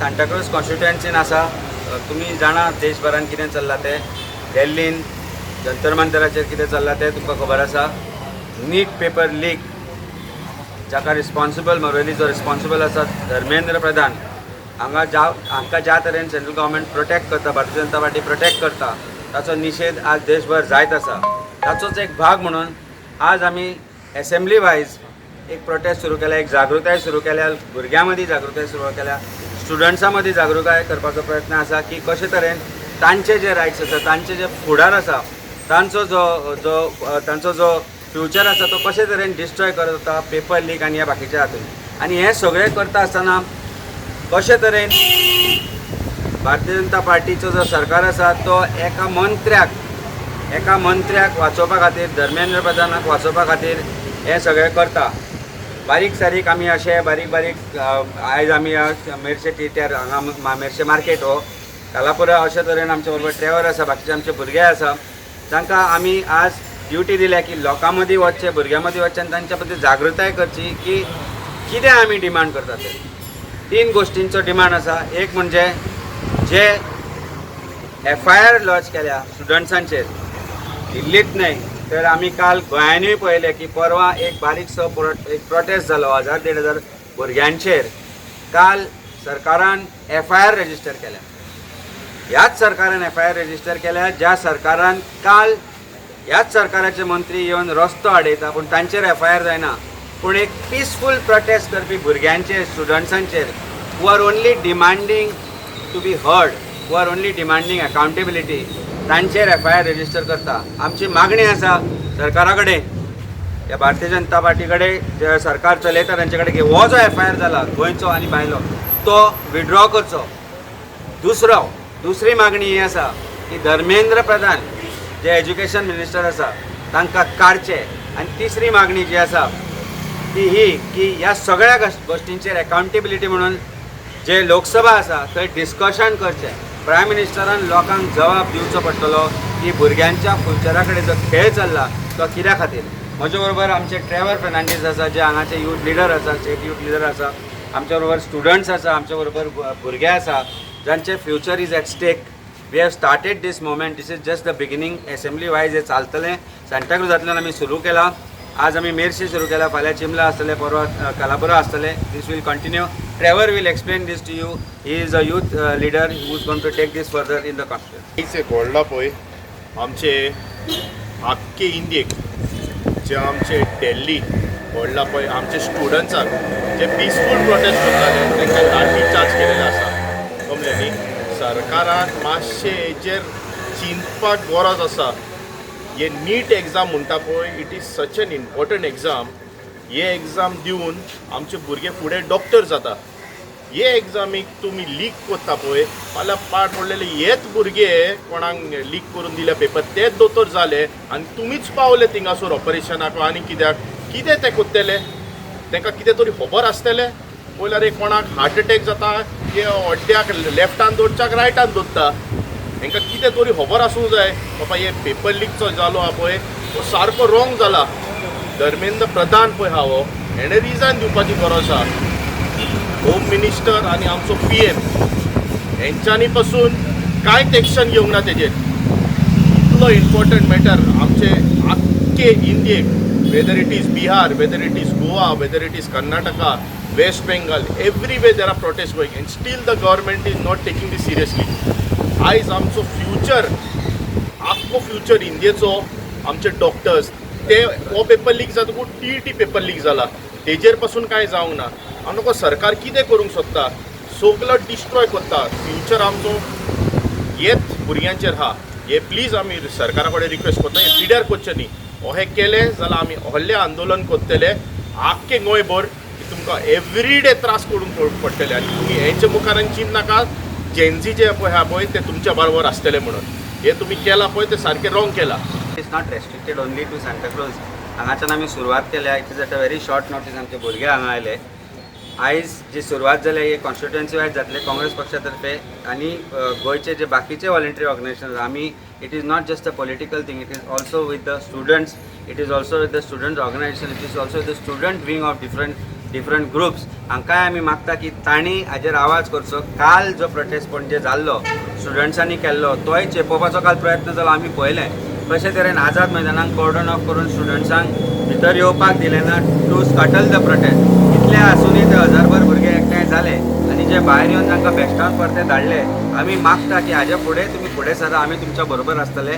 सांताक्रूज कॉन्स्टिट्युएन्सीन आसा. तुम्ही जाणा देशभरान कितें चल्लां तें. दिल्लीन जंतर मंतराचेर कितें चल्लां तें तुमकां खबर आसा. नीट पेपर लीक जाका रिस्पॉन्सिबल मोरली जो रिस्पॉन्सिबल आसा धर्मेंद्र प्रधान हांकां ज्या तरेन सेंट्रल गव्हर्मेंट प्रोटेक्ट करता, भारतीय जनता पार्टी प्रोटेक्ट करता, ताचो निशेध आज देशभर जायत आसा. ताचोच एक भाग म्हणून आज आमी असेंब्ली वायज एक प्रोटेस्ट सुरू केला, एक जागृताय सुरू केल्या. भुरग्यां मदीं जागृताय सुरू केल्या, स्टुडंट्सां मदीं जागृताय करपाचो प्रयत्न आसा की कशे तरेन तांचे जे रायट्स आसा, तांचे जे फुडार आसा, तांचो जो फ्युचर आसा तो कशे तरेन डिस्ट्रॉय करत वता पेपर लीक आनी ह्या बाकीच्या हातून. आनी हें सगळें करता आसतना कशे तरेन भारतीय जनता पार्टीचो जो सरकार आसा तो एका मंत्र्याक वाचोवपा खातीर, धर्मेंद्र प्रधानाक वाचोवपा खातीर हें सगळें करता. बारीक सारीक आमी अशें बारीक आयज आमी मेर्शे थिएटर हांगा मेर्शे मार्केट हो कालापुरा अशे तरेन आमचे बरोबर ट्रेवर आसा, बाकीचे आमचे भुरगे आसा, तांकां आमी आज ड्युटी दिल्या की लोकां मदीं वचचें, भुरग्यां मदीं वचचें आनी तांच्या बद्दल जागृताय करची की कितें आमी डिमांड करता ते. 3 गोश्टींचो डिमांड आसा. एक म्हणजे जे FIR लॉन्च केल्या स्टुडंट्सांचेर दिल्लीत न्हय तर आमी काल गोंयानूय पळयलें की परवा एक बारीकसो एक प्रोटेस्ट जालो 1000-1500 भुरग्यांचेर. काल सरकारान FIR रजिस्टर केल्या. ह्याच सरकारान FIR रजिस्टर केल्या ज्या सरकारान काल ह्याच सरकाराचे मंत्री येवन रस्तो आडयता पूण तांचेर FIR जायना. पूण एक पिसफूल प्रोटेस्ट करपी भुरग्यांचेर, स्टुडंट्सांचेर who are only demanding to be heard, who are only demanding accountability, तांचेर FIR रजिस्टर करता. आमची मागणी आसा सरकारा कडेन, ह्या भारतीय जनता पार्टी कडेन जे सरकार चलयता तांचे कडेन की हो जो FIR जाला गोंयचो आनी भायलो तो विड्रॉ करचो. दुसरी मागणी ही आसा की धर्मेंद्र प्रधान जे एज्युकेशन मिनिस्टर आसा तांकां काडचे. आनी तिसरी मागणी जी आसा ती ही की ह्या सगळ्या गोश्टींचेर अकावंटेबिलिटी म्हणून जे लोकसभा आसा थंय डिस्कशन करचें. प्रायम मिनिस्टरान लोकांक जबाब दिवचो पडटलो की भुरग्यांच्या फ्युचरा कडेन जो खेळ चल्ला तो कित्या खातीर. म्हजे बरोबर आमचे ट्रेवर फर्नांडीस आसा जे हांगाचे यूथ लिडर आसा, स्टेट यूथ लिडर आसा, आमच्या बरोबर स्टुडंट्स आसा, आमच्या बरोबर भुरगे आसा जांचे future is at stake. We have started this moment. This is just the beginning. Assembly wise हे चालतलें. सांताक्रूजांतल्यान आमी सुरू केलां. आज आमी मेर्शे सुरू केला, फाल्यां चिमला आसतले, परवा कालापुरा आसतले. This will continue. Trevor will explain this to you. He is a youth leader who is going to take this further in the constituency. एक व्हडला पळय आमचे आख्खे इंडियेक जे आमचे दिल्ली व्हडला पळय आमचे स्टुडंट्सांक जे पिसफूल प्रोटेस्ट करताले तांकां लाठी चार्ज केलेले आसा. कमले न्ही. सरकारान मातशें हेजेर चिंतपाक गरज आसा. हे नीट एग्जाम म्हणटा पळय it is such an important exam. हे एग्जाम दिवन आमचे भुरगे फुडें डॉक्टर जाता. हे एग्जामीक तुमी लीक करता पळय, फाल्यां पाड पडलेले हेच भुरगे कोणाक लीक करून दिले पेपर तेच दोतोर जाले आनी तुमीच पावले थिंगासोर ऑपरेशनाक आनी कित्याक कितें ते कोत्तेले. तांकां कितें तरी खबर आसतलें. पयल्यार एक कोणाक हार्ट अटॅक जाता हे हड्ड्याक लेफ्टान दवरच्याक रायटान दवरता. तांकां कितें तरी खबर आसूंक जाय बाबा हे पेपर लीक जालो हा पळय तो सारको रॉंग जाला. धर्मेंद्र प्रधान पळय हा हो हेणें रिजन दिवपाची गरज आसा. होम मिनिस्टर आनी आमचो PM हेंच्यांनी पासून कांयच एक्शन घेवंक ना तेजेर. इतलो इम्पॉर्टंट मॅटर आमचे आख्खे इंडियेक, whether it is Bihar, whether it is Goa, whether it is Karnataka, West Bengal, everywhere there are protest going and still the government is not taking this seriously. आयज आमचो फ्युचर, आख्खो फ्युचर इंडियेचो आमचे डॉक्टर्स ते हो पेपर लीक जातकूच TET पेपर लीक जाला. तेजेर पासून कांय जावंक ना. आनी सरकार कितें करूंक सोदता, सगळो डिस्ट्रॉय करता. फ्युचर आमचो हेच भुरग्यांचेर हा. हे प्लीज आमी सरकारा कडेन रिक्वेस्ट करता हे पिड्यार करचें न्ही. अशें केलें जाल्यार आमी व्हडलें आंदोलन करतले आख्खे गोंयभर. तुमकां एवरीडे त्रास करूंक पडटले आनी तुमी हेंचे मुखारान चिंत नाका जेन्झी जे पळय हा पळय ते तुमच्या बरोबर आसतले म्हणून. हे तुमी केलां पळय ते सारकें रॉंग केलां. It is not restricted only to Santacruz. हांगाच्यान आमी सुरवात केल्या. It is at a very short notice आमचे भुरगे हांगा आयले. आयज जी सुरवात जाल्या ही कॉन्स्टिट्युएन्सी वायज जातले काँग्रेस पक्षा तर्फे आनी गोंयचे जे बाकीचे वॉलंटरी ऑर्गनायजेशन आमी. It is not just a political thing. It is also with the students. It is also with the student organisation. It is also with the student wing of different different groups हांकांय आमी मागता की तांणी हाजेर आवाज करचो. काल जो प्रोटेस्ट पणजे जाल्लो स्टुडंट्सांनी केल्लो तोय चेपोवपाचो काल प्रयत्न जालो आमी पळयलें. कशे तरेन आझाद मैदानाक कॉर्डन ऑफ करून स्टुडंट्सांक भितर येवपाक दिलें ना टू स्कटल द प्रोटेस्ट. इतले आसुनूय ते हजारभर भुरगे एकठांय जाले आनी जे भायर येवन तांकां बेश्टावन परते धाडले. आमी मागता की हाजे फुडें तुमी फुडें सरा, आमी तुमच्या बरोबर आसतले.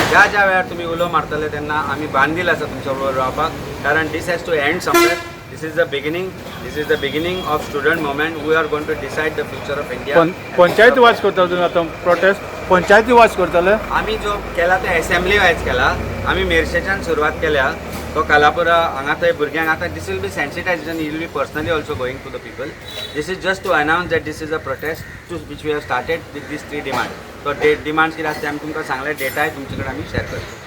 ज्या ज्या वेळार तुमी उलो मारतले तेन्ना आमी बांदील आसा तुमच्या बरोबर रावपाक. कारण this has to end somewhere. This is the beginning of student movement. We are going to decide the future of India. पंचायती वाज करता तुम्ही आता प्रोटेस्ट पंचायती वाज करतले. आमी जो केला तो असेंब्ली वायज केला. आमी मेर्शेच्यान सुरवात केल्या. तो कालापुरा हांगा थंय भुरग्यांक आतां this will be sensitisation. You will be personally also going to the people. This is just to announce that this is a protest to which we have started with these 3 demand. तो demands कितें आसा ते आमी तुमकां सांगले. डेटाय तुमचे कडेन आमी शेअर करता.